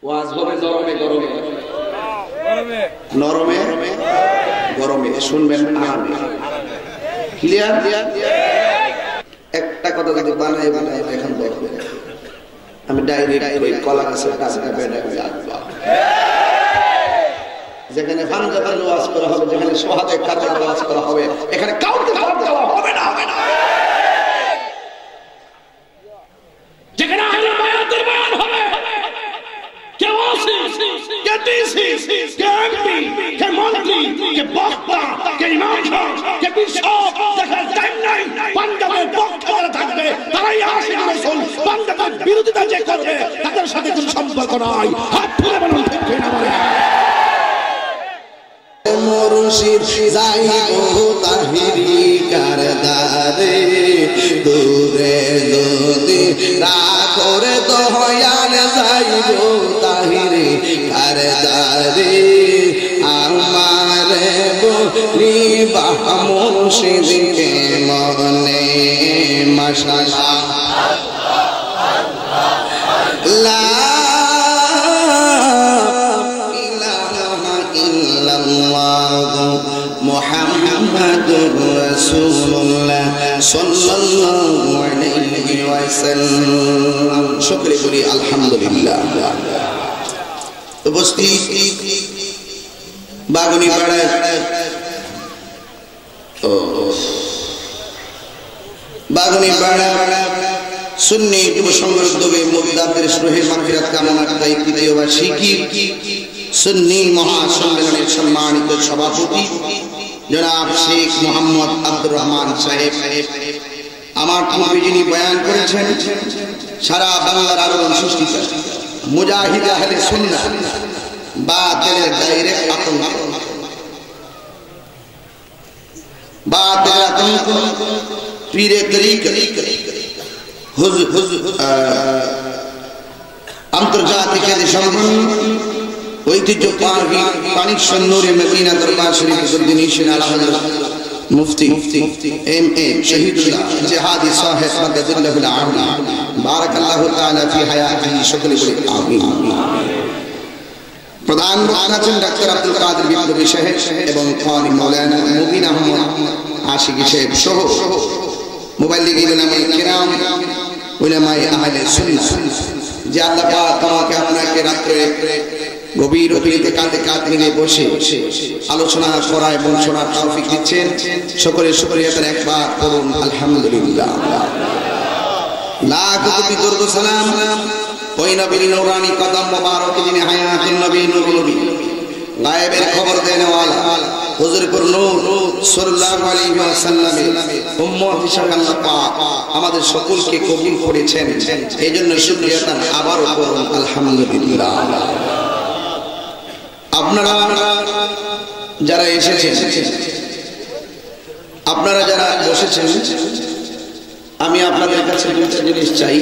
ওয়াজ হবে নরমে গরমে, নরমে গরমে, শুনবেন আরামে। ক্লিয়ার? একটা কথা যদি বানাই বানাই এখন দেখবেন আমি ডাইরেক্ট ওই কলা গাছের কাছে যেখানে ফানজাতের ওয়াজ করা হবে, যেখানে সোহাদে কারবালার ওয়াজ করা হবে, এখানে কাউকে বাদ দেওয়া হবে না, হবে না। যেখানে আহলে বায়াতের বয়ান হবে, কে ওয়াসি, কে ডিসি, কে এমপি, কে মন্ত্রী, কে বক্তা, কে ইমাম সাহেব, কে বিশপ, দেখার টাইম নাই। পাঞ্জাবের পক্ষে যারা থাকবে তারাই আশিক রাসূল, পাঞ্জাবের বিরোধিতা যে করবে তাদের সাথে কোনো সম্পর্ক নাই। হাত তুলে বলুন ঠিক কিনা বলেন। মুর্শিদ যাইব তাহিরি কারদারে, দূরে যদি রাখরে দয়াল যাইব তাহিরি কারদারে, আমারে বলিবা মুর্শিদকে মনে মাশাআল্লাহ লা মুহাম্মাদুর রাসূলুল্লাহ সাল্লাল্লাহু আলাইহি ওয়াসাল্লাম। শুকরিয়া করি আলহামদুলিল্লাহ। উপস্থিত বাগুনিপাড়া সুন্নি যুব সংঘের উদ্যোগে মুদাদ্দির রূহের মাগফিরাত কামনা তাই তৃতীয় বার্ষিকী সুন্নি মহাসম্মেলনের সম্মানিত সভাপতি জনাব শেখ মোহাম্মদ আব্দুর রহমান সাহেব, আমার পূর্বে যিনি বয়ান করেছেন সারা বাংলার আলোড়ন সৃষ্টিকা মুজাহিদ আহলে সুন্নাহ, বাতিলের ডাইরেক্ট আতঙ্ক, বাতিলের আতঙ্ক, পীরে তরিকত, আন্তর্জাতিক সম্মান ঐতিহ্যবাহী পানিশ্বর নূরে মদিনা দরবার শরীফুদ্দিন ঈশান আলা হযরত মুফতি এম এ শহীদুল্লাহ জিহাদি সাহেব মাদাদুল্লাহুল আলী বারাকাল্লাহু তাআলা ফি হায়াতিহি, সকলে বলি আমিন। প্রধান বক্তা আছেন ডাক্তার আব্দুল কাদের বিপ্লবী সাহেব এবং খানি মাওলানা মুবিন আহমদ আশিকি সাহেব সহ মুবাল্লিগিন উলামায়ে কিরাম, উলামায়ে আহলে সুন্নাহ, যে আল্লাহ পাক আমাকে আপনাকে রাত্রে গভীর অতিরিতে কাঁধে কাঁধ মিলে বসে আলোচনা করা এবং শোনার তৌফিক দিচ্ছেন। সকলের শুকরিয়া করে একবার করুন আলহামদুলিল্লাহ। লাখ কোটি দরুদ সালাম ওই নবীর নূরানি কদম মোবারক যিনি হায়াতুন নবী নূরুল নবী, গায়েবের খবর দেনে ওয়ালা হুজুর পুর নূর সাল্লাল্লাহু আলাইহি ওয়াসাল্লামের উম্মত হিসেবে আল্লাহ পাক আমাদের সকলকে কবুল করেছেন। এজন্য শুকরিয়া তার আবারও করুন আলহামদুলিল্লাহ। আপনারা যারা এসেছেন, আপনারা যারা বসেছেন, আমি আপনাদের কাছে দুইটা জিনিস চাই।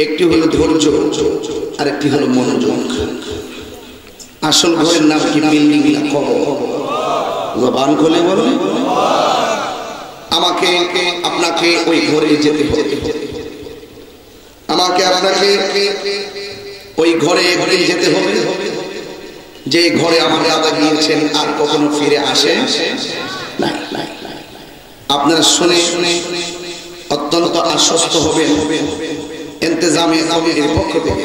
একটি হলো ধৈর্য আর একটি হলো মনোযোগ। আসল ঘরের নাম কি? বিল্ডিং না কবর? জবান খুলে বলুন। আমাকে আপনাকে ওই ঘরে যেতে হবে, আমাকে আপনাকে ওই ঘরে যেতে হবে যে ঘরে আমার দাদা গিয়েছেন আর কখনো ফিরে আসেন না। আপনারা শুনে অত্যন্ত আশ্বস্ত হবেন। ইন্তেজামে কমিটির পক্ষ থেকে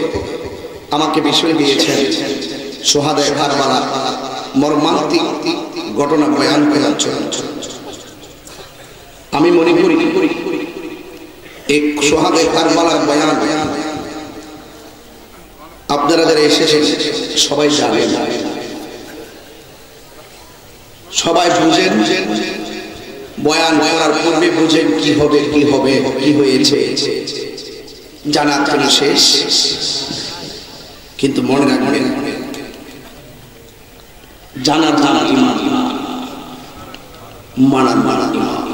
আমাকে বিষয় দিয়েছেন সোহাদায়ে কারবালা মর্মান্তিক ঘটনা বয়ান করার জন্য। আমি মনে করি এই সোহাদায়ে কারবালার বয়ান আপনারা যারা এসেছেন সবাই জানেন, সবাই বুঝেন, বয়ান করার পূর্বে বুঝেন কি হবে, কি হবে, কি হয়েছে, জানার জন্য শেষ। কিন্তু মনে রাখবেন জানার ইমান, মানার ইমান।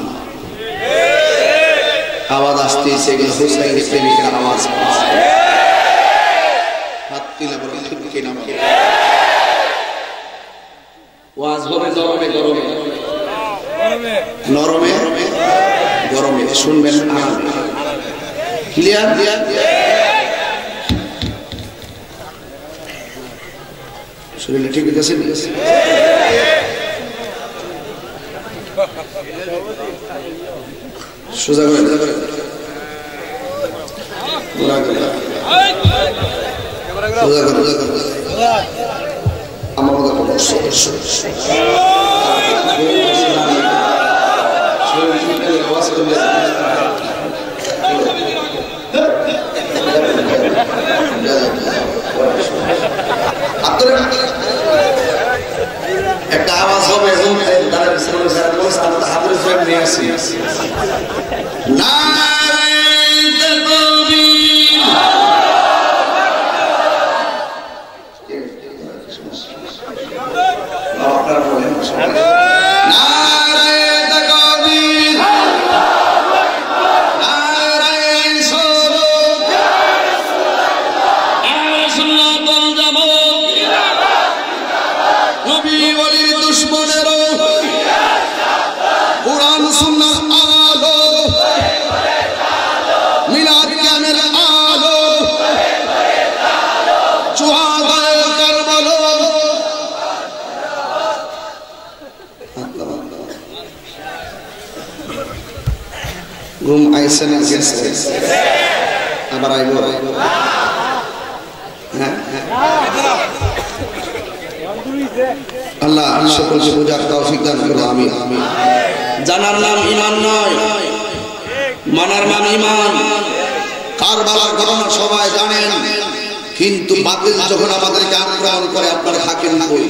আওয়াজ আসতে এসে গেল হুসাইন প্রেমিকের আওয়াজ। ওয়াজ হবে নরমে গরমে, নরমে গরমে, শুনবেন আরামে। ক্লিয়ার? শরীরে ঠিক আছে সোজা করে আমার একটা আওয়াজ হবে হাতের নিয়ে আসি না ঘুম আইসে না গেছে আবার আইব আল্লাহ সকলকে বুঝার তৌফিক দান করুন আমিন জানার নাম ঈমান নয় মানার নাম ঈমান কারবালার ঘটনা সবাই জানেন কিন্তু বাতিল যখন আমাদেরকে আক্রমণ করে আপনার হাকিম কই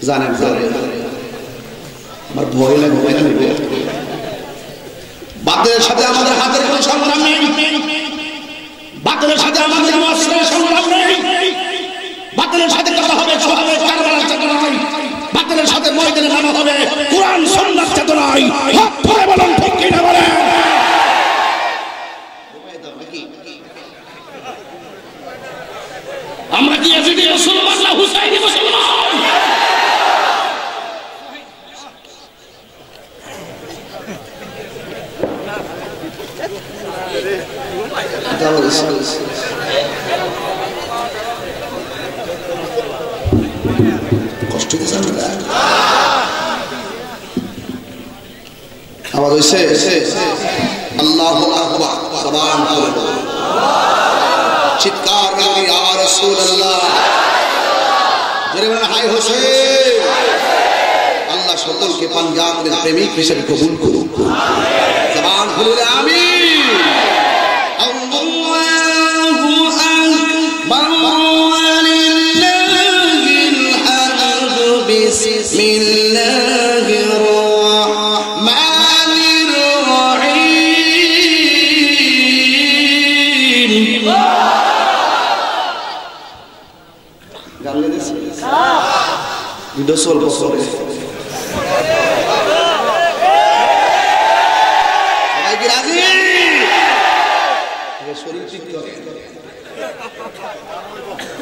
জানেন আমার ভয় লাগে বাতিলের সাথে আমাদের হাতের কোনো সংগ্রাম নেই বাতিলের সাথে আমাদের অস্ত্রের সংগ্রাম নেই বাতিলের সাথে কথা হবে কারবালার চেতনায় বাতিলের সাথে ময়দানে নামা হবে কোরআন সুন্নাত চেতনায় হাত ধরে বলুন ঠিক কি না বলেন আমরা কি ইয়াজিদি মুসলমান না হুসাইনি মুসলমান কষ্ট আওয়াজ হইছে আল্লাহু আকবার সুবহানাল্লাহ চিৎকার করে ইয়া রাসূলুল্লাহ জোরে বলেন হাই হোসেন আল্লাহ সকলকে পাঞ্জাবের প্রেমিক হিসেবে কবুল করুন আমিন জবান খুলে আমিন আল্লাহু আকবার ওয়ালিল্লাহিল হামদু বিসমিল্লাহির রাহমানির রহিম গালে দিছে ভিডিও সলভ করে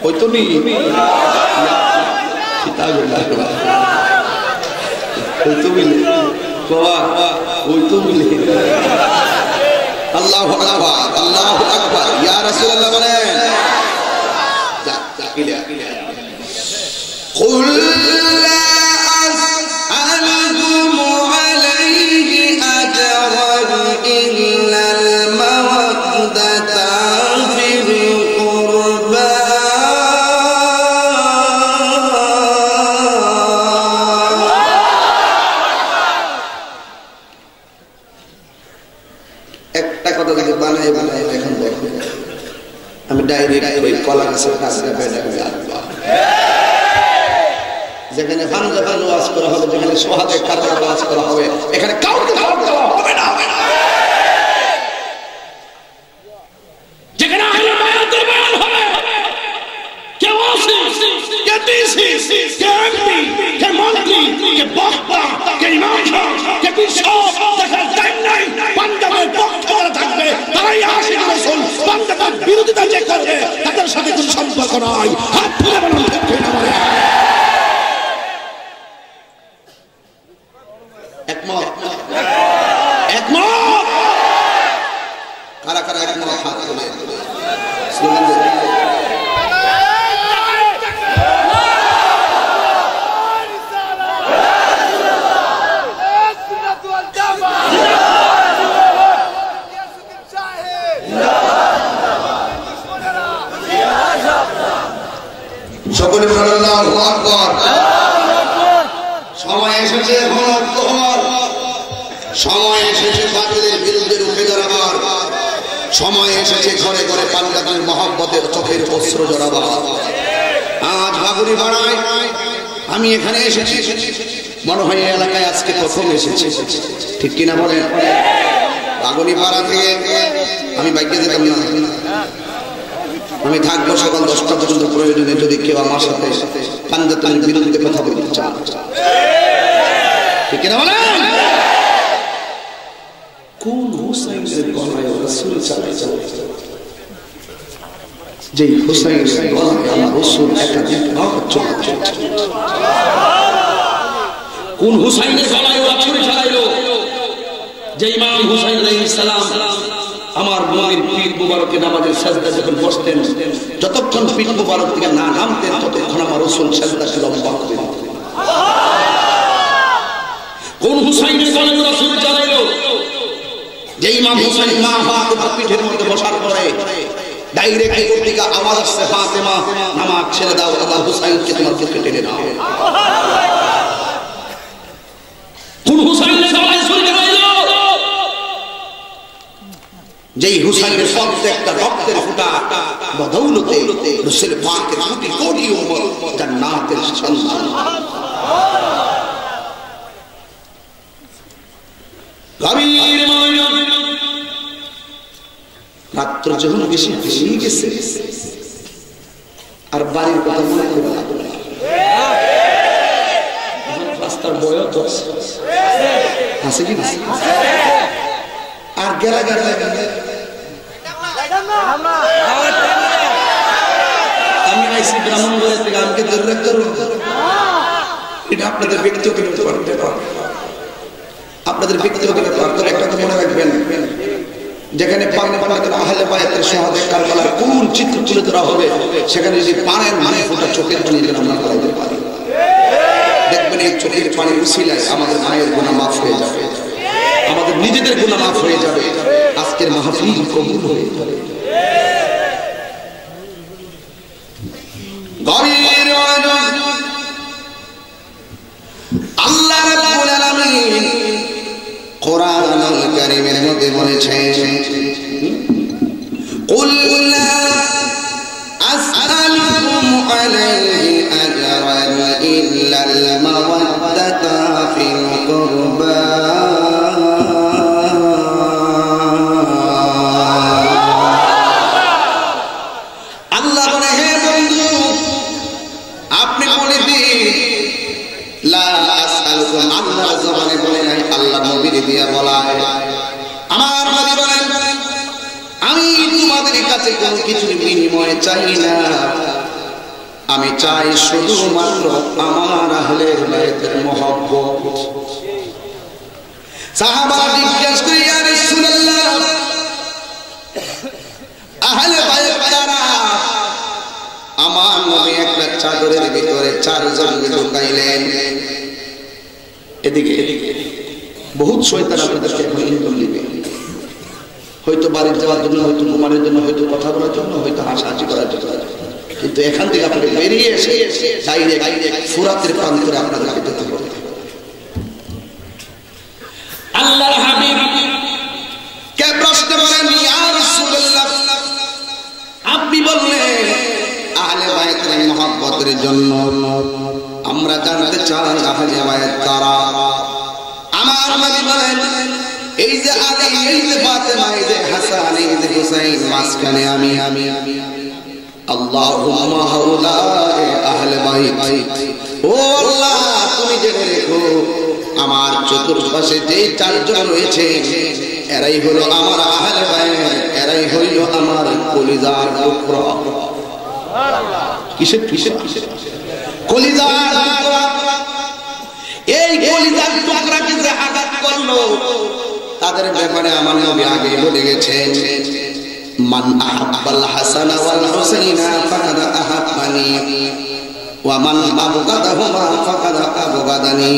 ওই তো নি ওই তো মিলে ওই তো মিলে আল্লাহু আকবার আল্লাহু আকবার ইয়া রাসূলুল্লাহ বলেন কুল লা আসআলুকুম আলাইহি আজরান ইল্লাল মাওয়াদ্দাতা ফিল কুরবা একটা কথা যদি বানাই এখন দেখো আমি ডাইরেক্ট ওই কলা গাছের কাছে বেড়ে আল্লাহ যেখানে ফানজাবান ওয়াজ করা হবে যেখানে সোহাদে কারবার ওয়াজ করা হবে এখানে কাউকে খারাপ দেওয়া হবে না যেখানে আহলে বায়াতের বয়ান হবে কে ওয়াসি কে ডিসি কে এমপি কে মন্ত্রী কে বক্তা কে ইমাম কে বিশপ দেখার টাইম নাই পাঞ্জাবের পক্ষে যারা থাকবে তারাই আশিক রাসূল পাঞ্জাবের বিরোধিতা যে করবে তাদের সাথে কোনো সম্পর্ক নাই হাত তুলে বলুন ঠিক না বলে কারা কারা একমত হাত তুলে স্লোগান সকলে বলেন আল্লাহু আকবার। সময় এসেছে এখন ঐক্য হওয়ার, সময় এসেছে বাতিলের বিরুদ্ধে রুখে দাঁড়াবার, সময় এসেছে ঘরে ঘরে পাঞ্জাবের মহব্বতের চোখের অশ্রু জড়াবার। আজ বাগুড়ি পাড়ায় আমি এখানে এসেছি, মনে হয় এই এলাকায় আজকে প্রথম এসেছি, ঠিক কিনা বলেন? বাগুড়ি পাড়া থেকে আমি বাইকে যেতাম না, আমি থাকবো সকাল 10টা পর্যন্ত, প্রয়োজনে যদি কেউ আমার সাথে পাঞ্জাবের বিরুদ্ধে কথা বলতে চান, ঠিক কিনা বলেন? কোন হুসাইনের গলায় রাসূল চালাইছেন, যে হুসাইনের গলায় আল্লাহ রাসূল একাধিক বার চলেছেন? কোন হুসাইনের গলায় রাসূল চালাইলো, যে ইমাম হুসাইন আলাইহিস সালাম আমার নবীর পিঠ মুবারকে নামাজের সাজদা যখন বসতেন, যতক্ষণ পিঠ মুবারক থেকে না নামতেন ততক্ষণ আমার রাসূল সাজদাকে লম্বা করে দিতেন। কোন হুসাইনের গলায় রাসূল চালাইলো, যে ইমাম হুসাইন মা ফাতেমার পিঠের মধ্যে বসার পরে ডাইরেক্ট উপর থেকে আওয়াজ আসছে, ফাতেমা নামাজ ছেড়ে দাও, আল্লাহ হুসাইনকে তোমার বুকে টেনে নাও। কোন হুসাইনের গলায় রাসূল চালাইলো, যেই হুসাইনের প্রত্যেকটা রক্তের ফোঁটা বদৌলতে রাসূল পাকের কোটি কোটি উম্মত জান্নাতের সন্তান। গভীর রাত্র যখন বেশি বেশি গেছে আর বাড়ির কথা মনে করে রাস্তার বয়স আছে কি আর গেলা গেলা আমি আইসি ব্রাহ্মণবাড়ি থেকে, আমাকে ধরে করুন, এটা আপনাদের ব্যক্তিগত ব্যাপার, আপনাদের ব্যক্তিগত ব্যাপার। তবে একটা তো মনে রাখবেন, যেখানে আহলে বায়াতের শাহাদাত কারবালার কোন চিত্র তুলে ধরা হবে, সেখানে যদি পারেন মানে ফোঁটা চোখের পানি যেন আমরা করাইতে পারি, দেখবেন এই চোখের পানির উসিলায় আমাদের মায়ের গুনাহ মাফ হয়ে যাবে, আমাদের নিজেদের গুনাহ মাফ হয়ে যাবে, আজকের মাহফিল কবুল হয়ে যাবে। গভীর আল্লাহ রাব্বুল আলামিন কোরআনুল কারীমের মধ্যে বলেছেন, কুল লা আসআলুকুম আলাইহি আজরান ইল্লাল মাওয়াদ্দাতা ফিল কুরবা। আল্লাহ বলে, হে বন্ধু আপনি বলে দিন, লা আসআলুকুম, আল্লাহ জবানে বলে নাই, আল্লাহ নবীর দিয়া বলায়, আমার নবী বলেন আমি তোমাদের কাছে কোনো কিছুর বিনিময় চাই না, আমি চাই শুধুমাত্র আমার আহলে বায়াতের মহব্বত। সাহাবারা জিজ্ঞাসা করে, ইয়া রাসূলুল্লাহ আহলে বায়াত কারা? আমার নবী একটা চাদরের ভিতরে 4 জনকে ঢুকাইলেন। এদিকে বহুত শয়তান আপনাদেরকে এখন ইন্ধন দিবে, হয়তো বাড়ির যাওয়ার জন্য, হয়তো ঘুমানোর জন্য, হয়তো কথা বলার জন্য, হয়তো হাসাহাসি করার জন্য, কিন্তু এখান থেকে আপনি বেরিয়ে এসে ডাইরেক্ট ফুরাতের প্রান্তরে আপনাদেরকে যেতে হবে। আল্লাহর হাবিব কে প্রশ্ন করেন, ইয়া রাসূলুল্লাহ আপনি বললেন আহলে বায়াতের মহব্বতের জন্য আমরা জানতে চাই আহলে বায়াত কারা? আমার নবী বলেন, এই যে আলী, এই যে ফাতেমা, এই যে হাসান, এই যে হুসাইন, মাঝখানে আমি। আল্লাহুম্মা হাউলাই আহলে বাইত। ও আল্লাহ তুমি জেনে রেখো আমার চতুর্পাশে যে 4 জন রয়েছে এরাই হলো আমার আহলে বাইত, এরাই হইল আমার কলিজার টুকরা। কিসের কলিজার টুকরা? এই কলিজার টুকরাকে যে আঘাত করলো তাদের ব্যাপারে আমার নবী আগে বলে গেছেন, মান আহাব্বাল হাসান ওয়াল হুসাইনা ফাকাদ আহাব্বানি ওয়া মান আবগাদাহুমা ফাকাদ আবগাদানি।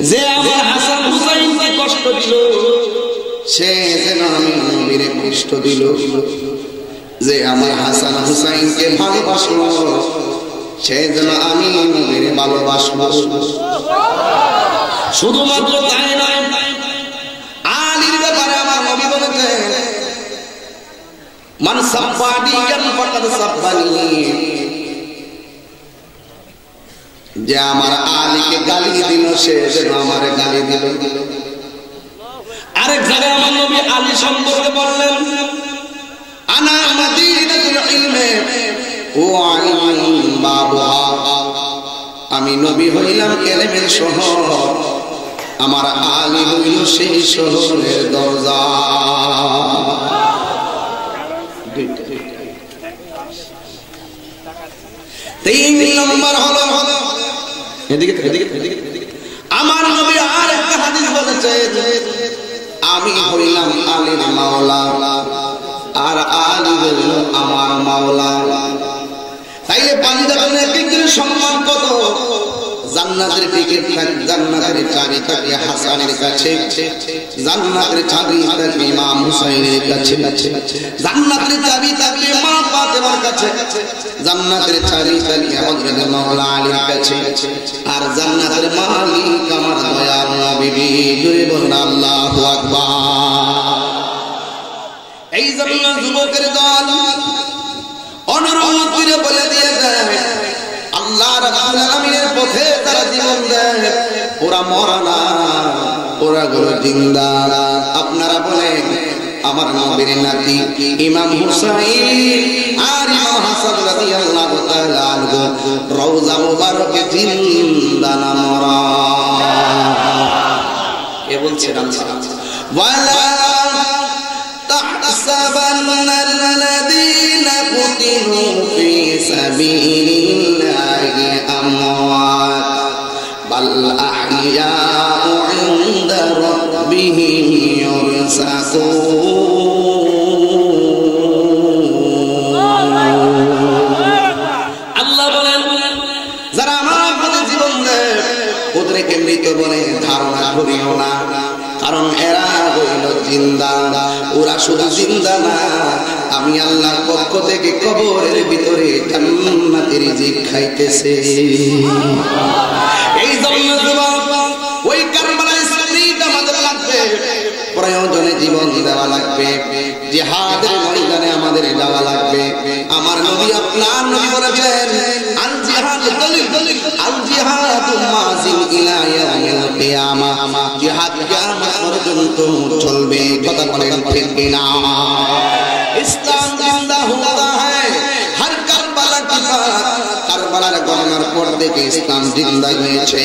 যে আমার হাসান হুসাইনকে কষ্ট দিল সে যেন আমি নবীর কষ্ট দিল, যে আমার হাসান হুসাইনকে ভালোবাসলো সে যেন আমি নবীর ভালোবাসবো। শুধুমাত্র তাই নয়, আলীর ব্যাপারে আমার নবী বলেছেন মান সাব্বানিয়ান ফাকাদ সাব্বানি, যে আমার আলীকে গালি দিল সে যেন আমার গালি দিল। আরেক জায়গায় আমার নবী আলী সম্পর্কে বললেন আনা মাদিনাতুল ইলমি ওয়া আলিম বাবুহা, আমি নবী হইলাম ইলমের শহর, আমার আলী হইল সেই শহরের দরজা। তিন নম্বর হলো এদিকে আমার নবী আরেকটা হাদিস বলেছেন আমি হইলাম আলীর মাওলা আর আলী হইল আমার মাওলা। তাইলে পাঞ্জাবের নেতৃত্বের সম্মান কত? জান্নাতের টিকিট থাকে, জান্নাতের চাবি থাকে হাসানের কাছে, জান্নাতের চাবি থাকে ইমাম হুসাইনের কাছে, জান্নাতের চাবি থাকে মা ফাতেমার কাছে, জান্নাতের চাবি থাকে হযরত মাওলা আলীর কাছে, আর জান্নাতের মালিক আমার দয়ার নবী। জোরে বলুন আল্লাহু আকবার। এই জন্য যুবকের দল অনুরোধ করে বলে দিয়ে যায় আল্লাহ রাব্বুল আলামিনের পথে তারা জীবন দেয়, ওরা মরা না, ওরা গরু জিন্দা। আপনারা বলেন আমার নবীর নাতি ইমাম হুসাইন আর ইমাম হাসান রাদিয়াল্লাহু তাআলা আনহু রওজা মুবারকে জিন্দা না মরা? কে বলছেন? ওয়ালা তাহসাবান্না আল্লাযীনা কুতিলু ফি সাবিলিল্লাহি আমওয়াত বাল আহইয়াউ ইনদা রাব্বিহিম ইউরসাকুন। আল্লাহ বলেন যারা আমার পথে জীবন দেয় ওদেরকে মৃত বলে ধারণা করিও না, কারণ এরা হইল জিন্দা। ওরা শুধু জিন্দা না, আমি আল্লাহর পক্ষ থেকে কবরের ভিতরে জান্নাতের রিজিক খাইতেছে। এই জন্য ওই কারবালার স্মৃতি আমাদের লাগবে, প্রয়োজনে জীবন দেওয়া লাগবে, জিহাদের ময়দানে আমাদের যাওয়া লাগবে। আমার নবী আপনার নবী বলেছেন আল জিহাদ দলিল, আল জিহাদু মাযিন ইলা ইয়াউমিল কিয়ামাহ, জিহাদ কিয়ামত পর্যন্ত চলবে। কথা বলেন ঠিক কিনা? ইসলাম জিন্দা হুয়া হ্যায়, হর কারবালা কি বাত, কারবালার গণনার পর থেকে ইসলাম জিন্দা হয়েছে।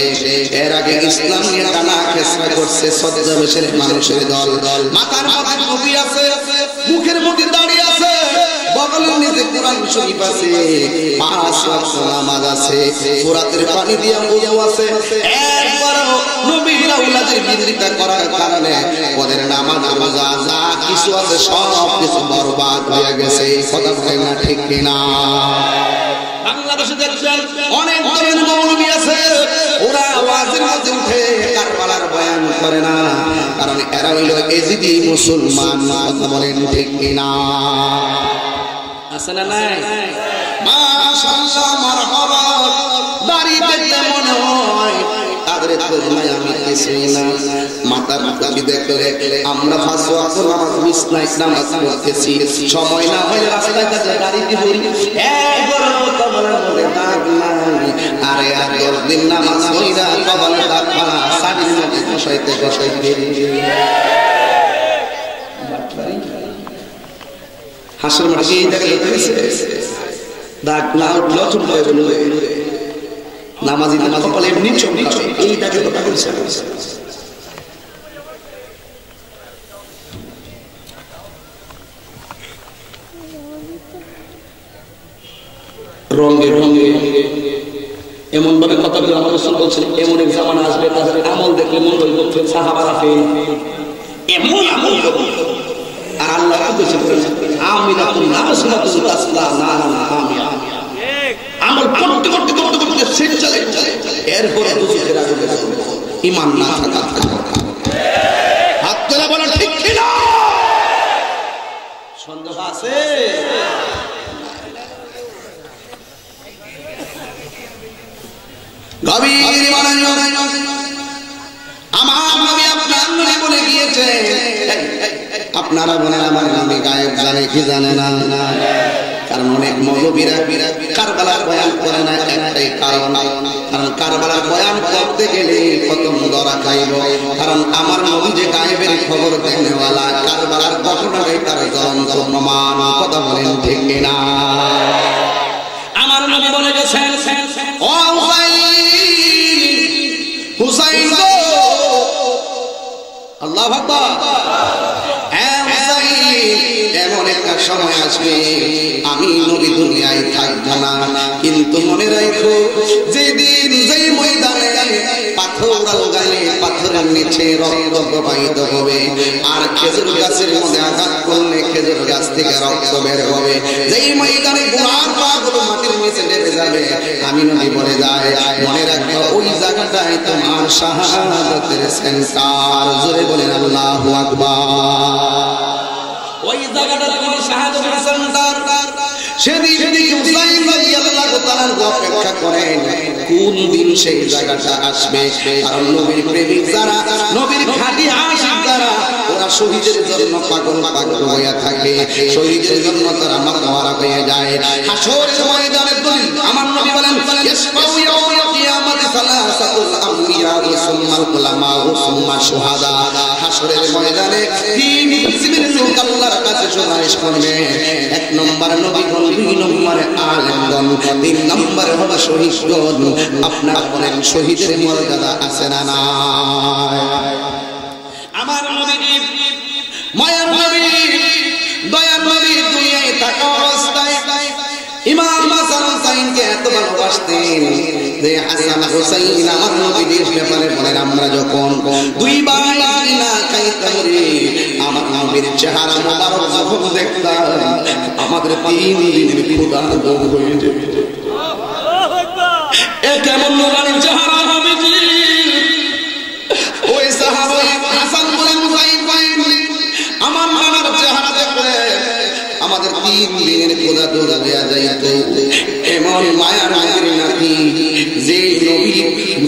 এর আগে ইসলাম নিয়ে টানা খেসরা করছে সজ্জাবেশের মানুষের দল। মাথার মধ্যে টুপি আছে, মুখের মধ্যে দাড়ি আছে, বগলের নিচে কোরআন শরীফ আছে, 5 ওয়াক্ত নামাজ আছে, ফুরাতের পানি দিয়ে ওযু আছে। একবারও নবীর আওলাদের বিরোধিতা করার কারণে ওদের নামাজ রোজা যা কিছু আছে সব কিছু বরবাদ হয়ে গেছে। কথা বলেন না ঠিক কিনা? বাংলাদেশে দেখছেন অনেক ধরনের মৌলবী আছে, ওরা ওয়াজের মধ্যে উঠে কারবালার বয়ান করে না, কারণ এরা হইল এজিদি মুসলমান। কথা বলেন ঠিক কিনা? আছে না নাই? মাশাআল্লাহ মারহাবা। দাড়ি দেখতে মনে হয় তাদের খোঁজ নাই আমি কিছুই না। মাথার টুপি দেখলে আমরা 5 ওয়াক্ত নামাজ মিস নাই নামাজ পড়তেছি, সময় না হলে রাস্তায় কাছে গাড়ি দিব, একবার কবরের মধ্যে দাগ নাই। আরে আর 10 দিন নামাজ হইরা কবরে দাগ পালা সাদির মধ্যে বসাইতে বসাইতে হাসর মাঠে এই জায়গায় দেখেছে দাগ না উঠলো চুলবে বলবে নামাজি নামাজ কপালে এমনি চমকাবে, এই দাগে কথা বলছে। রঙে রঙে এমন ভাবে কথা বলে আমার রাসূল বলছেন এমন এক জামানা আসবে তাদের আমল দেখলে মন হইবে সাহাবারা ফেল এমন আমল করবে। আর আল্লাহ বলেছেন আমিনাতুন নাসরাতুন তাসলা না না আমি আমল করতে করতে করতে করতে শেষ চলে এরপরে দুজকের আগুনে ঈমান না থাকা হাত তোলা বলা ঠিক কি না? সন্দেহ আছে? গভীর মনোযোগ। আমার নবী আপনার নবী বলে গিয়েছে, আপনারা বলেন আমার নবী গায়েব জানে কি জানে না? কারণ অনেক মৌলবীরা কারবালার বয়ান করে না, একটাই কারণ, কারণ কারবালার বয়ান করতে গেলে প্রথম ধরা খাইব। কারণ আমার নবী যে গায়েবের খবর দেনেওয়ালা, কারবালার ঘটনাটাই তার জ্বলন্ত প্রমাণ। কথা বলেন ঠিক কিনা? আমার নবী বলে গেছেন, ও হুসাইন গো, আল্লাহু আকবার, এমন একটা সময় আসবে আমি নবী দুনিয়ায় থাকবো না, কিন্তু মনে রাখো যেদিন যেই ময়দানে পাথর আলগালে পাথরের নিচে রক্ত প্রবাহিত হবে, আর খেজুর গাছের মধ্যে আঘাত করলে খেজুর গাছ থেকে রক্ত বের হবে, যেই ময়দানে গোড়ার পাগুলো মাটির নিচে লেগে যাবে, আমি নবী বলে যায় মনে রাখো ওই জায়গাটায় তোমার শাহাদাতের সেন্টার। জোরে বলেন আল্লাহু আকবার। ওই জায়গাটা তোমার শাহাদাতের সেন্টার। সেদিন হুসাইন রাদিয়াল্লাহু তাআলা অপেক্ষা করেন কোন দিন সেই জায়গাটা আসবে। কারণ নবীর প্রেমিক যারা, নবীর খাঁটি আশিক যারা, ওরা শহীদের জন্য পাগল পাগল হয়ে থাকে, শহীদের জন্য তারা মাতওয়ারা হয়ে যায়। হাসরের ময়দানে আমার নবী বলেন ইসমাউ ইয়াউমাল কিয়ামাতি সালাসাতুল আমবিয়া ওয়া সুম্মাল উলামা ওয়া সুম্মা শুহাদা। হাসরের ময়দানে তিন কিসমের লোক আল্লাহর কাছে সুপারিশ করবে। এক নম্বর নবীগণ, দুই নম্বরে আলেমগণ, তিন নম্বরে হবে শহীদগণ। আপনারা বলেন শহীদের মর্যাদা আছে না নাই? আমার নবী, মায়ার নবী, দয়ার নবী দুনিয়ায় থাকা অবস্থায় ইমাম হাসান হুসাইনকে এত ভালোবাসতেন যে হাসান হুসাইন আমার নবীর ব্যাপারে বলেন আমরা যখন দুই ভাই না খাইতাম রে, আমার নবীর চেহারা মোবারক যখন দেখতাম আমাদের 3 দিনের ক্ষুধা দূর হয়ে যেত। এ কেমন নবীর চেহারা নবীজি! ওই সাহাবা হাসান বলেন হুসাইন ভাই আমার নানার চেহারা দেখলে আমাদের 3 দিনের ক্ষুধা দূর হয়ে যাইত। এমন মায়া নবীর নাতি যে নবী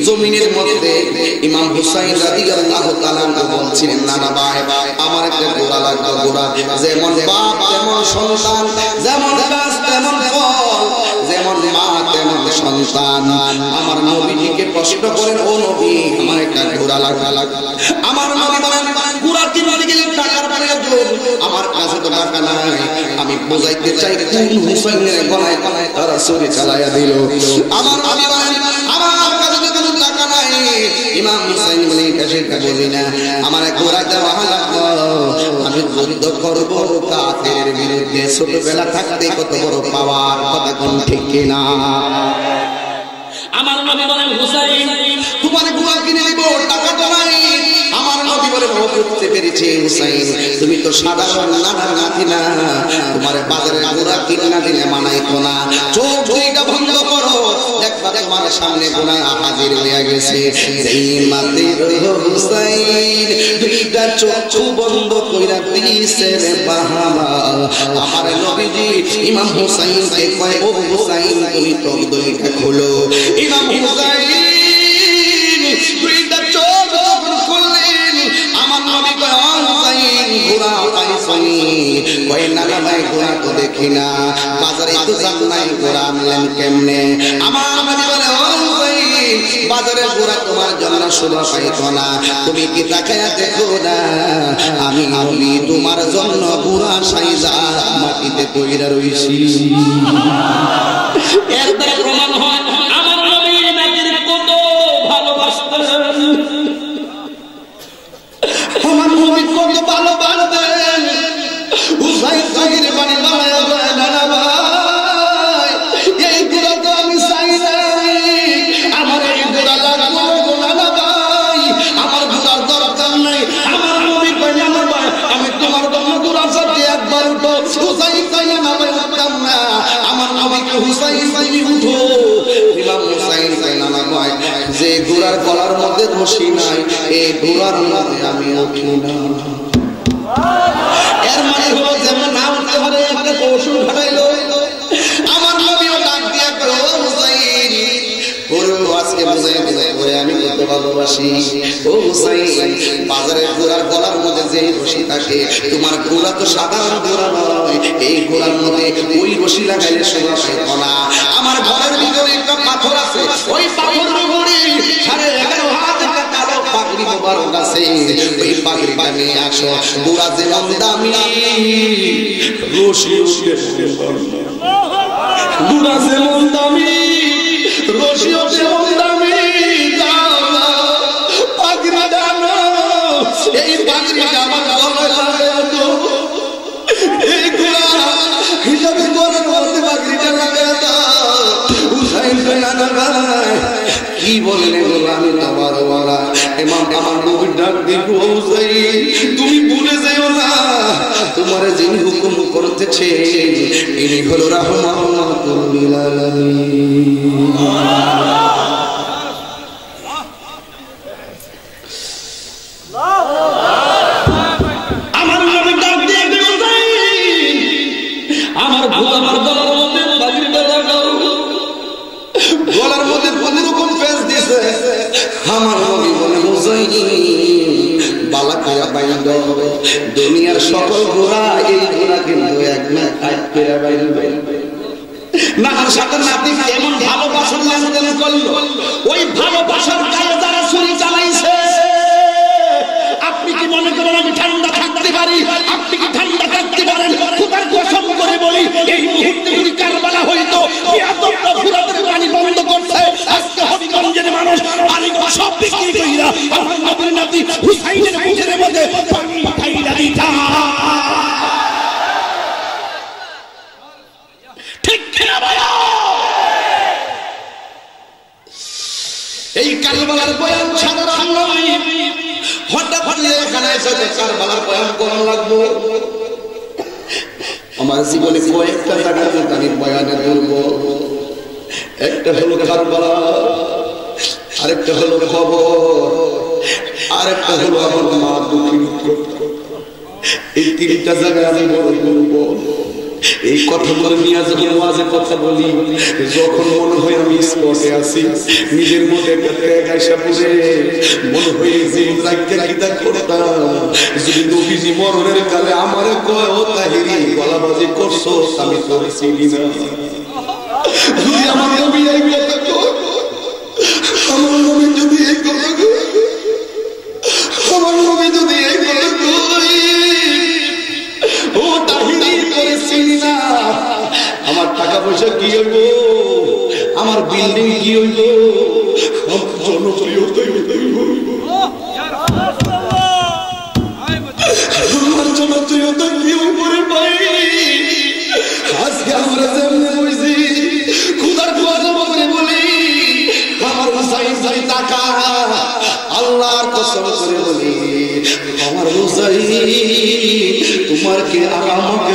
জমিনের মধ্যে ইমাম হুসাইন রাদিয়াল্লাহু তাআলা বলছিলেন নানা ভাই আমার একটা ঘোড়া লাগবে, ঘোড়া যেমন বাপ তেমন সন্তান, যেমন গাছ তেমন ফল, যেমন মা তেমন সন্তান। আমার নবীজিকে প্রশ্ন করেন ও নবী আমার একটা ঘোড়া লাগবে। আমার নবী বলেন ঘোড়া কিনতে গেলে টাকার প্রয়োজন, আমার কাছে তো টাকা নাই। আমি বুঝাইতে চাই কোন হুসাইনের গলায় তারা ছুরি চালাইয়া দিল। আমার নবী বলেন আমার কাছে তো কোনো টাকা নাই। ইমাম হুসাইন বলে কাছে বুঝি না, আমার ঘোড়া দেওয়া লাগবে, আমি যুদ্ধ করব কাফেরের বিরুদ্ধে। ছোটবেলা থাকতে কত বড় পাওয়ার, কথা কোন ঠিক কিনা? আমার নবী বলেন হুসাইন তোমার ঘোড়া কিনে দিব, টাকা তো নাই। আমার নবী বলে বুঝতে পেরেছি হুসাইন তুমি তো সাধারণ নানার নাতি না, তোমার বাজারে ঘোড়া কিনা দিলে মানাইতো না। চোখ দুইটা বন্ধ করো, দেখবা তোমার সামনে ঘোড়া হাজির হয়ে গেছে। এই মাতির হুসাইন দুইটা চোখ বন্ধ কইরা দিছে রে বাহামা। আমার নবীজি ইমাম হুসাইনকে কয় ও হুসাইন তুমি চোখ দুইটা খোলো। ইমাম হুসাইন দুইটা চোখ যখন খুললেন আমার নবী কয় ও হুসাইন ঘোড়া পাইছনি? কয় না না ভাই ঘোড়া তো দেখি না, বাজারে তো যান নাই, ঘোড়া আনলেন কেমনে? আমার নবী বলে ও হুসাইন বাজারে ঘোড়া তোমার জন্য শোভা পাইতো না, তুমি কি তাকায়া দেখো না আমি নবী তোমার জন্য ঘোড়া সাইজা মাটিতে কইরা রইছি। এর দ্বারা প্রমাণ হয় আমার নবী নাতির কত ভালোবাসতেন, আমার নবী কত ভালোবাসতেন। হুসাইন তাহির বাড়ি বানায় না ভাই এই ঘোড়া তো আমি চাই নাই, আমার এই ঘোড়া লাগবো না ভাই, আমার ঘোড়ার দরকার নাই। আমার নবী কই না ভাই আমি তোমার জন্য ঘোড়ার সাথে একবার উঠো। হুসাইন তাই না ভাই উঠতাম না, আমার নবীকে হুসাইন তাই উঠো। ইমাম হুসাইন তাই না ভাই যে ঘোড়ার গলার মধ্যে রশি নাই এই ঘোড়ার মধ্যে আমি উঠি না। এর মানে হলো যেমন না উঠতে পারে একটা কৌশল ঘটাইলো। আমার নবীও ডাক দিয়া কয় ও হুসাইন ওরে আজকে বুঝাই ভালোবাসি। ও হুসাইন, বাজারের ঘোড়ার গলার মধ্যে যে রশি থাকে, তোমার ঘোড়া তো সাধারণ ঘোড়া নয়, এই ঘোড়ার মধ্যে ওই রশি লাগাইলে শোনা পাইত না। আমার ঘরের ভিতরে একটা পাথর আছে, ওই পাথর উপরে 11.5 হাত একটা কালো পাগড়ি মোবারক আছে, ওই পাগড়িটা নিয়ে আসো। ঘোড়া যেমন দামি, রশি ঘোড়া যেমন দামি, রশিও যেমন দামি। পাগড়িটা আনো, এই পাগড়িটা আমার গলায় লাগায় দাও। এই ঘোড়া হিসাবে গলার মধ্যে পাগড়িটা লাগায় দাও। হুসাইন কি বললে বলো, আমি তোমার ওয়ালা ইমাম, আমার নবীর ডাক দিব, হুসাইন তুমি ভুলে যেও না, তোমার যিনি হুকুম করতেছে ইনি হলো রাহমাতুল লিল আলামিন। আমার নবীর ডাক দিয়ে হুসাইন, আমার গলার মধ্যে পাগড়িটা লাগাও। গলার মধ্যে কোন রকম ফেস দিছে, আমার নবী বলে হুসাইন বালা খায়া বাইন্দ, দুনিয়ার সকল ঘোড়া এই ঘোড়া কিন্তু এক না কাট করে বাইন্দ। নানার সাথে নাতি এমন ভালোবাসার লেনদেন করলো, ওই ভালোবাসার গায়ে যারা ছুরি চালাইছে, আপনি কি মনে করেন আমি ঠান্ডা থাকতে পারি? আপনি কি ঠান্ডা থাকতে পারেন? খোদার কসম করে বলি, এই মুহূর্তে যদি কারবালা হইতো, কিয়ামতটা ফুরাতের পানি বন্ধ করছে, আজকে হবিগঞ্জের মানুষ আলিম সব বিক্রি কইরা আমার নবীর নাতি হুসাইনের মুখের মধ্যে পানি খাইরা দিতা। ঠিক কিনা বলো? এই কারবালার বয়ান সাধারণ নয়, হঠাৎ এখানে এসে কারবালার বয়ান করা লাগবো। আমার জীবনে কয়েকটা জায়গাতে আমি বয়ানে বলবো। একটা হলো কারবালা, আরেকটা হলো খবর, আরেকটা হলো আমার মা দুঃখী। এই তিনটা জায়গায় আমি বলবো। এই কথাগুলো নিয়ে যখন ওয়াজে কথা বলি, যখন মনে হয় আমি স্পটে আছি, নিজের মধ্যে একটা ত্যাগ আইসা পড়ে, মনে হয় জীবন রাখতে কিতা করতাম যদি নবীজি মরণের কালে আমারে কয় ও তাহিরি গলাবাজি করছো, আমি করেছি না। যদি আমার নবী এই কথা কয়, আমার নবী যদি এই কথা কয়, আমার নবী যদি এই কথা কয়, ও তাহিরি করেছি না, আমার টাকা পয়সা কি হইব, আমার বিল্ডিং কি হইব, আমার জনপ্রিয়তা হইব, আমার জনপ্রিয়তা কি হইব রে ভাই। আজকে আমরা যেমন হইছি, খুদার কসম করে বলি, আমার হুসাইন ভাই টাকা, আল্লাহর কসম করে বলি, আমার হুসাইন তোমার কে আমাকে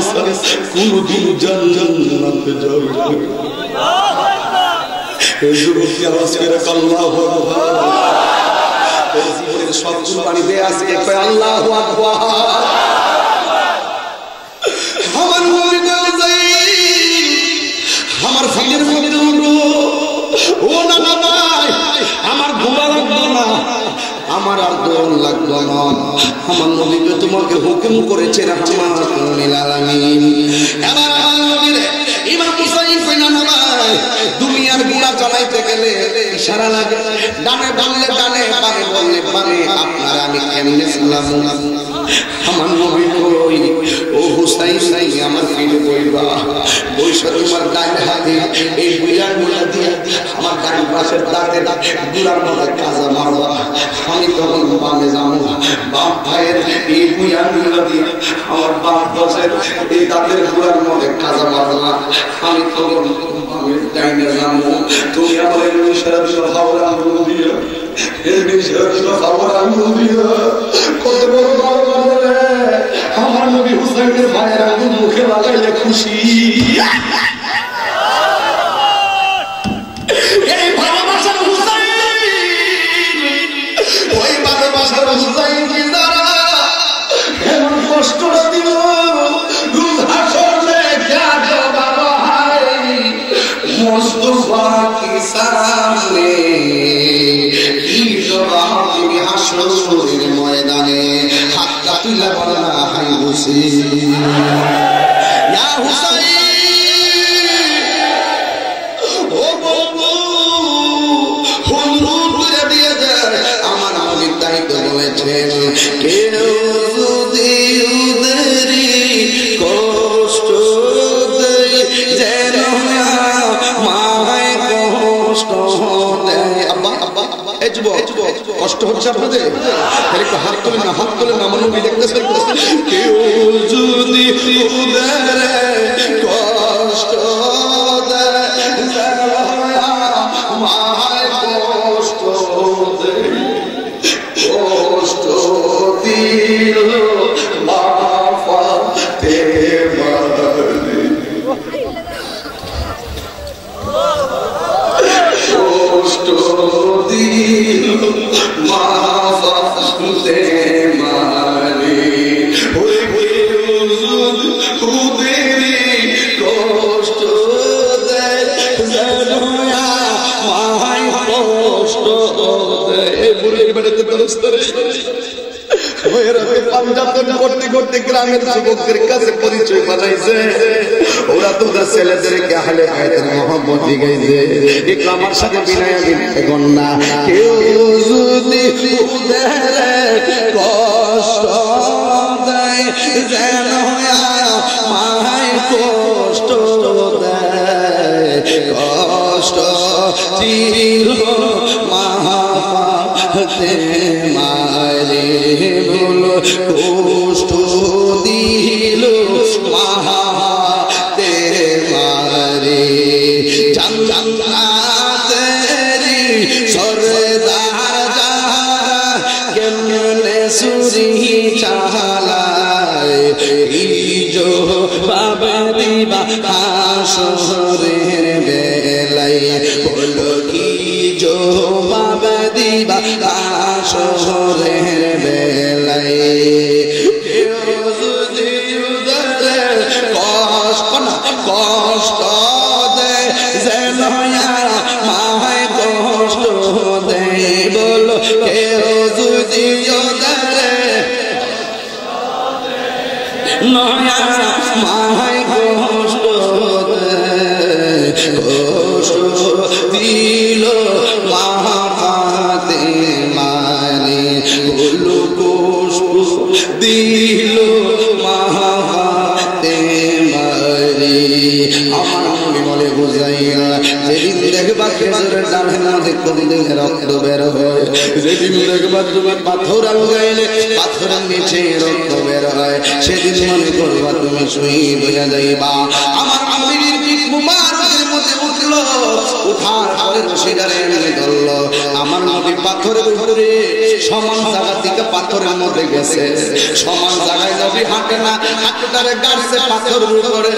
কোনদিন জান্নাতে যাবে না। এই যুবতী আওয়াজ করে আল্লাহু আকবার। এই জীবনের সব কুরবানি দেয়া আছে, কয় আল্লাহু আকবার। আমার নবী কয় আমার ফিলের মধ্যে উঠো, ও না না ভাই, আমার ঘোড়া লাগবে না, আমার আর দৌড় লাগবে না, আমার নবীকে তোমাকে হুকুম করেছে রাহমাতুল লিল আলামিন। এবার আমার নবীর ইমাম হুসাইন কইনা না ভাই, দুনিয়ার ঘোড়া চালাইতে গেলে ইশারা লাগে, ডানে বললে ডানে, বামে বললে বামে, আপনারা আমি কেমনে চালাবো? আমার নবী কই, ও হুসাইন আমার ফিরে বইবা, বৈশা তোমার ডান হাতে এই বুইয়ার মোলা দিয়ে আমার ডান পাশের দাঁতের গুড়ার মধ্যে কাজা মারবা, আমি তখন বামে যাবো, বাম ভাইয়ের এই বুইয়ার মোলা দিয়ে আমার বাম পাশের এই দাঁতের গুড়ার মধ্যে কাজা মারবা, আমি তখন বামে ডাইনে যাবো। তুমি আমার এই ইশারা দিও, হাওড়া আঙ্গুল দিয়া, এই ইশারা দিও, হাওড়া আঙ্গুল দিয়া। কত বড় বলে আমার নবী হুসাইনের ভাইয়ের আঙ্গুল মুখে লাগাইলে খুশি। এই ভালোবাসার হুসাইন, ওই ভালোবাসার হুসাইন কি দ্বারা এমন কষ্ট দিল, হাসরে দেখো বাবা হাই মুস্তাফা কি সামনে কি জবাব কষ্ট হচ্ছে আপনাদের? তাহলে একটু হাত তুলে না, হাত তুলে না, আমার নবী দেখতেছেন। কেউ যদি কষ্ট মায় কষ্ট কষ্ট দিল মাফাতে মারে কষ্ট দিল মাফাতে মারে ওই কষ্ট দেয় মায় কষ্ট দেয়। এই বুড়ির বাড়িতে ব্যবস্থা গ্রামের যুবকদের কাছে পরিচয় বানাইছে, ওরা তো ছেলেদেরকে আহলে বায়তের মহব্বত দিগাইছে। আমার সাথে বিনয় গন্না কেউ যদি কষ্ট দেয় যেন মায় কষ্ট দেয়, কষ্ট চির মাহাতে মারে বলো কষ্ট দিল মাহাতে মারে জান্নাতেরি সরদার যারা কেমনে সুরি চালায় ইজো বাবা দিবা হাসরের বেলায় বলো কি জো বাবা দিবা হাসরের বেলায়। কষ্ট না কষ্ট দেয় যেন মায় কষ্ট দেয়, বলো কেউ যদি নয়া মায় কষ্ট দেয়, কষ্ট দিল মাহাতে মানে বলো কষ্ট দিল মাহাতে মারে। আমার নবী বলে বুঝাইয়া যেদিন দেখবা খেজুরের ডালের মধ্যে কোনদিন রক্ত বের হয়, যেদিন দেখবা তুমি পাথর আলগাইলে পাথরের নিচে রক্ত বের হয়, সেদিন মনে করবা তুমি শহীদ হইয়া যাইবা। আমার নবীর পিঠ মুবারকের মধ্যে উঠলো, উঠার পরে রশিদারে এমনি ধরলো। আমার নবী পাথরের উপরে সমান জায়গা থেকে পাথরের মধ্যে গেছে, সমান জায়গায় নবী হাঁটে না, হাঁটুটারে গাড়ছে পাথরের উপরে।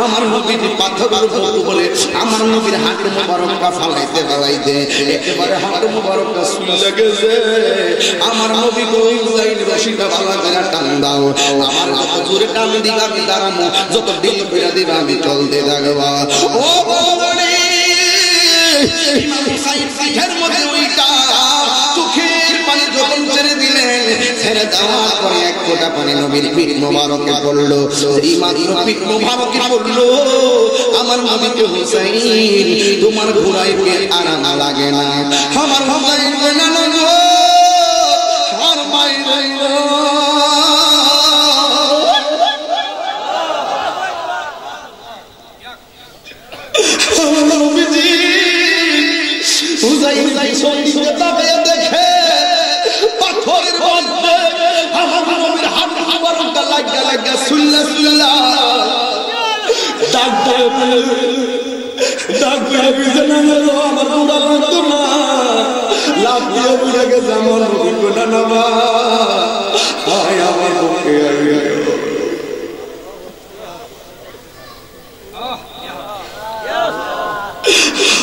আমার নবীর পাথরের উপরে বলে আমার নবীর হাঁটু মুবারকটা ফালাইতে ফালাইতে একেবারে হাঁটু মুবারকটা সুইলা গেছে। আমার নবী কই যাইল রশিটা ভালো করে টান দাও, আমার যত জোরে টান দিবা আমি দাঁড়াবো, যত ডিল করে দিবা আমি চলতে থাকবা। ও বলে ইমাম হুসাইন সিংহের মধ্যে ওইটা চোখের পানি যখন ছেড়ে দিলেন, ছেড়ে দেওয়ার পরে এক ফোঁটা পানি নবীর পিঠ মোবারকে পড়লো। এই মাত্র পিঠ মোবারকে পড়লো, আমার নবীকে হুসাইন তোমার ঘোড়াইকে আরাম লাগে না, আমার হুসাইন না গো আর মাইরে দেখে পাথরের মধ্যে আমার নবীর হাত মুবারকটা লাগা লাগা সুল্লা সুল্লা ডাক দেয় বিছানা গেল আমার উড়া লাগতো না, লাভ দিয়ে উড়ে গেছে আমার নবী কোনা নামা আয় আমার বুকে আয়।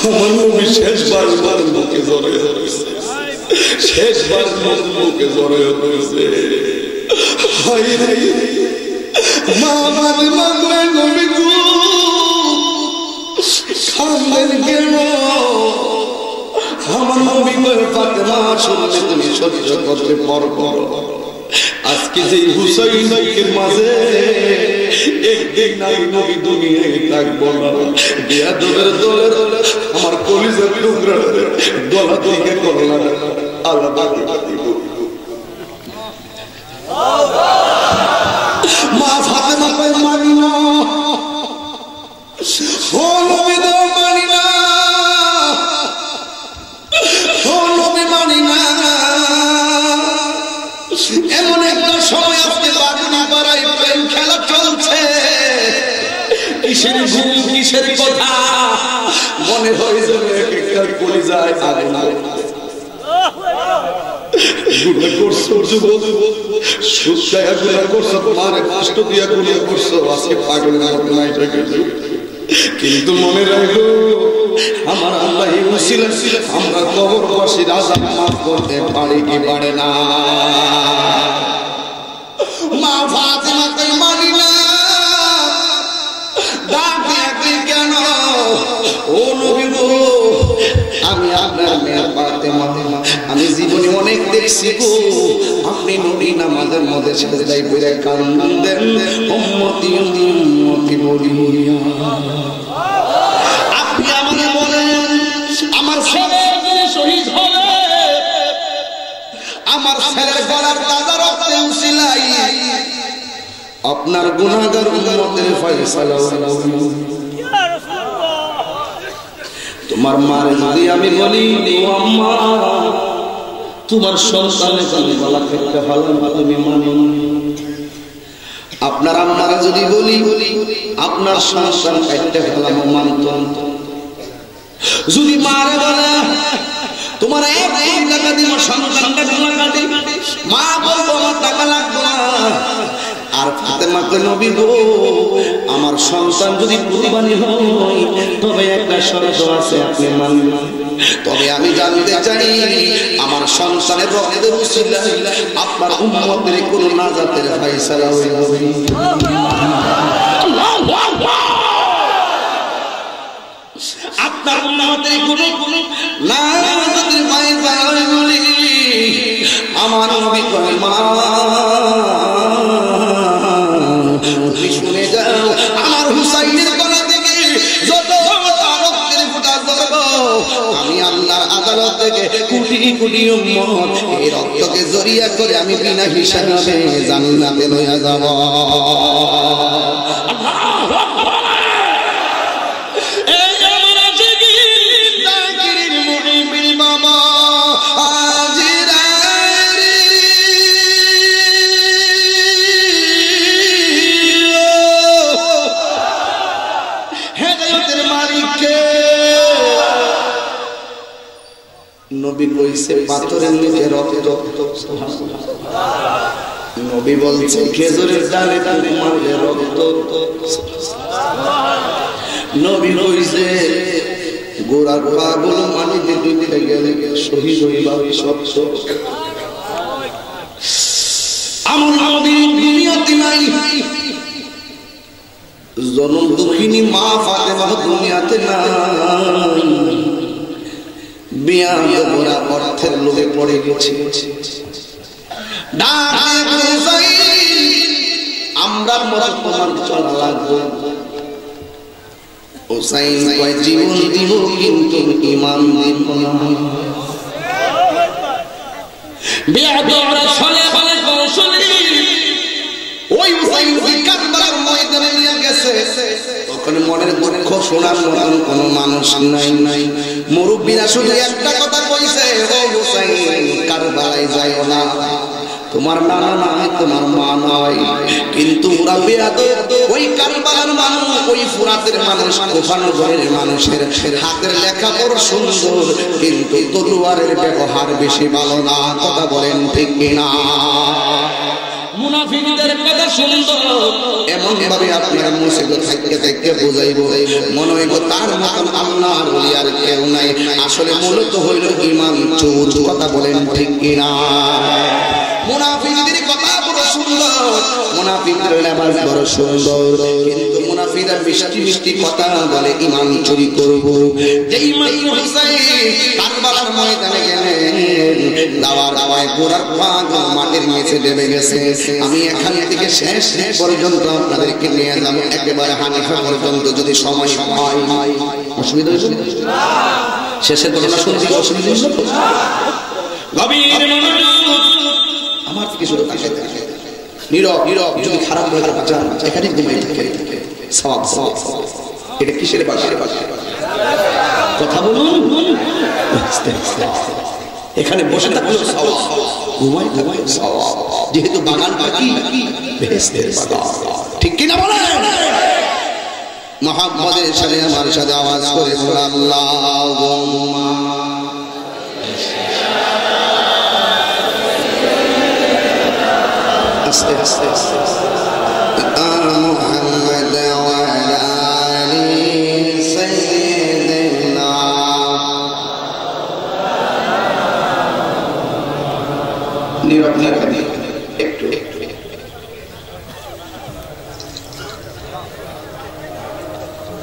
আমার নবী শেষবার বুকে জড়ায় ধরেছে, শেষবার বুকে জড়ায় ধরেছে। হাই রে মা মানে মাগলে নবী গো কাঁদেন কেন? আমার নবী বলে ফাতেমা শুনলে তুমি সহ্য করতে পারো। আজকে যে হুসাইনের মাঝে একদিন নাই নবী দুনিয়ায় থাকবো না, বেয়াদবের দলের আমার কলিজার টুকরা গলা থেকে করলা আলাদা দিব। মা ফাতেমা কই মানি না, ও নবী দো মানি না, ও নবী মানি না। এমন একটা সময় আপনি বাগুনি পাড়ায় প্রেম খেলা চলছে, কিসের ঘুম কিসের কথা মনে হয় যেন একটা কলিজায় আগুন। গুনাহ করছো যুবক, সুদ খায়া গুনাহ করছো, মারে কষ্ট দিয়া গুনাহ করছো, আজকে পাগলের মতো নাই থাকে। কিন্তু মনে রাখো আমার আল্লাহ উসিলা আমরা কবরবাসীর আযাব মাফ করতে পারি কি পারে না। মা ফাতিমাকে মানি না, ডাকে কেন ও নবী গো, আমি আপনার মেয়ে ফাতিমা, আমি জীবনে অনেক দেখছি গো, আপনি নবী নামাজের মধ্যে সেজদায় পড়ে কান্দেন, উম্মতি উম্মতি বলিয়া। আপনি আমাকে বলেন আমার ছেলে শহীদ হলে আমার ছেলের গলার তাজা রক্তে উসিলাই আপনার গুনাহগার উম্মতের ফয়সালা হলো। তোমার মার যদি আমি বলি ও আম্মা তোমার সন্তানের কানে গলা কেটে ফেলাম, তুমি মানো? আপনার আম্মারা যদি বলি আপনার সন্তান কেটে ফেলাম, মানত? যদি মারে বলে তোমার এক টাকা দিব সন্তানটা টাকা দিই, মা বলবো আমার টাকা লাগবে না। আর ফাতেমাকে নবী গো আমার সন্তান যদি কুরবানি হয় তবে একটা শর্ত আছে আপনি মানবেন। তবে আমি জানতে চাই আমার সন্তানের রক্তের উসিলায় আপনার উম্মতের কোন নাজাতের ফয়সালা হবে? আপনার উম্মতের কোন নাজাতের ফয়সালা হবে? আমার নবী কয় মা তুমি শুনে যাও, আমার হুসাইনের গলা থেকে যত রক্তের ফোঁটা ঝরবে আমি আল্লাহর আদালত থেকে কোটি কোটি উম্মত এই রক্তকে জরিয়া করে আমি বিনা হিসাবে জান্নাতে লইয়া যাব। নবী কইছে পাথরের নিচে রক্ত, নবী বলছে খেজুরের ডালে মারলে রক্ত, নবী কইছে গোড়ার পাগুলো মাটিতে ডুবে গেলে শহীদ হইবা সত্য। আমার নবী দুনিয়াতে নাই, জনম দুঃখিনী মা ফাতেমা দুনিয়াতে নাই, বিয়া গোরা অর্থের লোভে পড়ে গেছে। আমরা মত তোমার চলা লাগবো, হুসাইন কয় জীবন দিব কিন্তু ঈমান দিব না। বিয়া গোরা ছলে বলে কৌশলী ওই হুসাইন কারবালার ময়দানে নিয়ে গেছে, তখন মনের দুঃখ শোনার মতন কোন মানুষ নাই। মুরব্বীরা শুধু একটা কথা কইছে, ও হুসাইন কারবালায় যাইও না, তোমার নানা নাই তোমার মা নাই। কিন্তু ওরা বেয়াদব, ওই কারবালার মানুষ, ওই ফুরাতের মানুষ, কোফানগরের মানুষের হাতের লেখা বড় সুন্দর, কিন্তু তলোয়ারের ব্যবহার বেশি ভালো না। কথা বলেন ঠিক কিনা? মুনাফিকদের কথা সুন্দর এমন ভাবে আপনার মুসিবত থাকতে থাকতে বুঝাইব মনে হইব তার মতন আল্লাহর ওলি আর কেউ নাই। আসলে মূলত হইল ঈমান চোর। কথা বলেন ঠিক কিনা? মুনাফিকদের কথা বড় সুন্দর, মুনাফিকদের লেবাস বড় সুন্দর, কিন্তু মুনাফিকরা মিষ্টি মিষ্টি কথা বলে ঈমান চুরি করব। যেই মাত্র হুসাইন কারবালার ময়দানে গেলেন, দাওয়ায় গোড়ার পাগ মাটির নিচে দেবে গেছে। আমি এখান থেকে শেষ পর্যন্ত আপনাদেরকে নিয়ে যাব, একেবারে হানিফা পর্যন্ত যদি সময় হয়। অসুবিধা হয়েছে? শেষের ঘটনা শুনছি, অসুবিধা হয়েছে? গভীর মনোযোগ আমার থেকে শুরু থাকে, নীরব যদি খারাপ হয়ে যান এখানে ঘুমাই থাকে সওয়াব। এটা কিসের বাসা? কথা বলুন। এখানে বসে থাকলে সওয়াব, ঘুমাই থাকলে সওয়াব, যেহেতু বাগানটা কি বেহেশতের বাগান। ঠিক কি না বলেন? মুহাম্মদের সাথে আমার সাথে আওয়াজ করে বল আল্লাহুম্মা আস্তে আস্তে আস্তে মুহাম্মদ ওয়া আলা আলি সাইয়্যিদিনা। নীরব একটু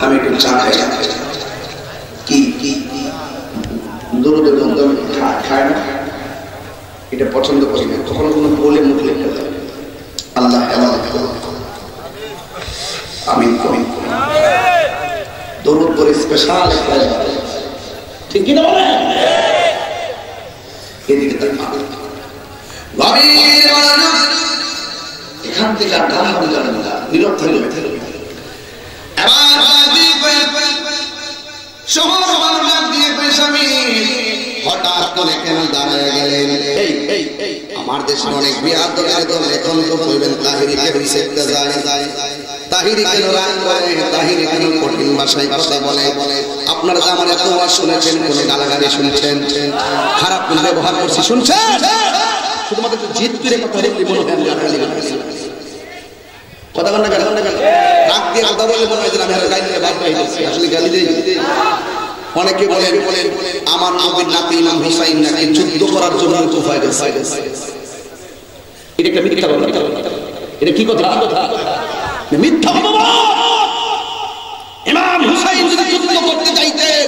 আমি একটু চা খাই। কি দূরে খায় না, এটা পছন্দ করি না। কখনো কোনো বলে মুখ লেখা যায় আল্লাহ আমি করি দরুদ করে স্পেশাল ঠিক কিনা বলে এদিকে এখান থেকে আলহামদুলিল্লাহ নীরব থাকবে। হঠাৎ করে কেন দাঁড়ায় গেলেন? আমার দেশে অনেক বিয়াদ দল এখন তো কইবেন তাহিরিকে হইছে একটা যায় তাহিরি কেন রাগ করে, তাহিরি কেন কঠিন ভাষায় কথা বলে। আপনারা তো আমার এত ওয়াজ শুনেছেন, কোন গালাগালি শুনছেন, খারাপ ব্যবহার করছি শুনছেন? শুধুমাত্র জিদ করে কথা বললে মনে হয় গালাগালি করছি। কথা বল না কেন? রাগ দিয়ে কথা বলে মনে হয় যে আমি গালি দিয়ে বাদ পাই দিচ্ছি, আসলে গালি দেই। অনেকে বলেন আমার নবীর নাতি ইমাম হুসাইন নাকি যুদ্ধ করার জন্য কুফায় গেছে। এটা একটা মিথ্যা কথা। এটা কি কথা? মিথ্যা কথা। ইমাম হুসাইন যদি যুদ্ধ করতে চাইতেন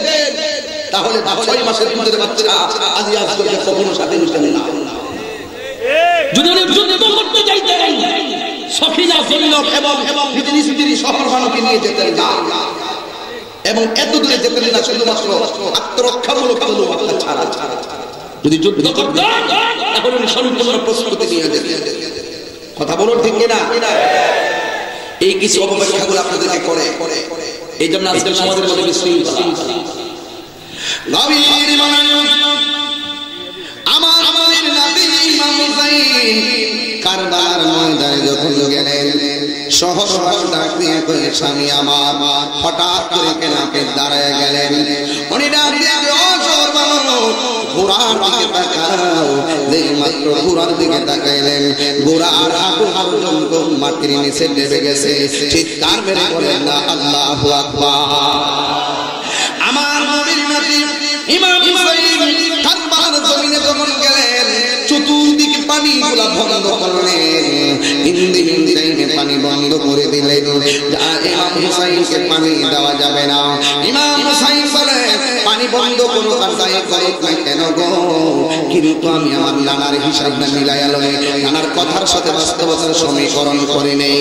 তাহলে 6 মাসের দুধের বাচ্চা আজি আজকে কখনো সাথে নিতেন না। যদি উনি যুদ্ধ করতে চাইতেন সখিনা জৈনব এবং নিজের স্ত্রী সহরবানুকে নিয়ে যেতেন না, এবং এত দূরে যেতেন না শুধুমাত্র আত্মরক্ষামূলক তলোয়ারটা ছাড়া। যদি যুদ্ধ করতেন তাহলে উনি সম্পূর্ণ প্রস্তুতি নিয়ে যেতেন। কথা বলুন ঠিক কিনা? এই কিছু অপব্যাখ্যাগুলো আপনাদেরকে করে, এই জন্য আজকাল সমাজের মধ্যে বিশৃঙ্খলা। নবীর মানুষ আমার নাতি ইমাম হুসাইন কারবালার ময়দানে যখন গেলেন, শহর ডাক দিয়ে কয়ে স্বামী আমার, হঠাৎ করে কেনাকে দাঁড়ায় গেলেন। উনি ডাক দিয়ে ঘোড়ার দিকে তাকাও। যেই মাত্র ঘোড়ার দিকে তাকাইলেন, ঘোড়ার হাঁটু পর্যন্ত মাটির নিচে ডেবে গেছে। চিৎকার মেরে বলেন না আল্লাহু আকবার। আমার নবীর নাতি ইমাম হুসাইন কারবালার জমিনে যখন গেলেন, চতুর্দিকে পানিগুলা বন্ধ করলেন। হিন্দি টাইমে পানি বন্ধ করে দিলেন। ইমাম হুসাইনকে পানি দেওয়া যাবে না। ইমাম হুসাইন বলে পানি বন্ধ করো, তার দায় করুক না কেন গো, কিন্তু আমি আমার নানার হিসাব না মিলাইয়া লই, নানার কথার সাথে বাস্তবতার সমীকরণ করে নেই।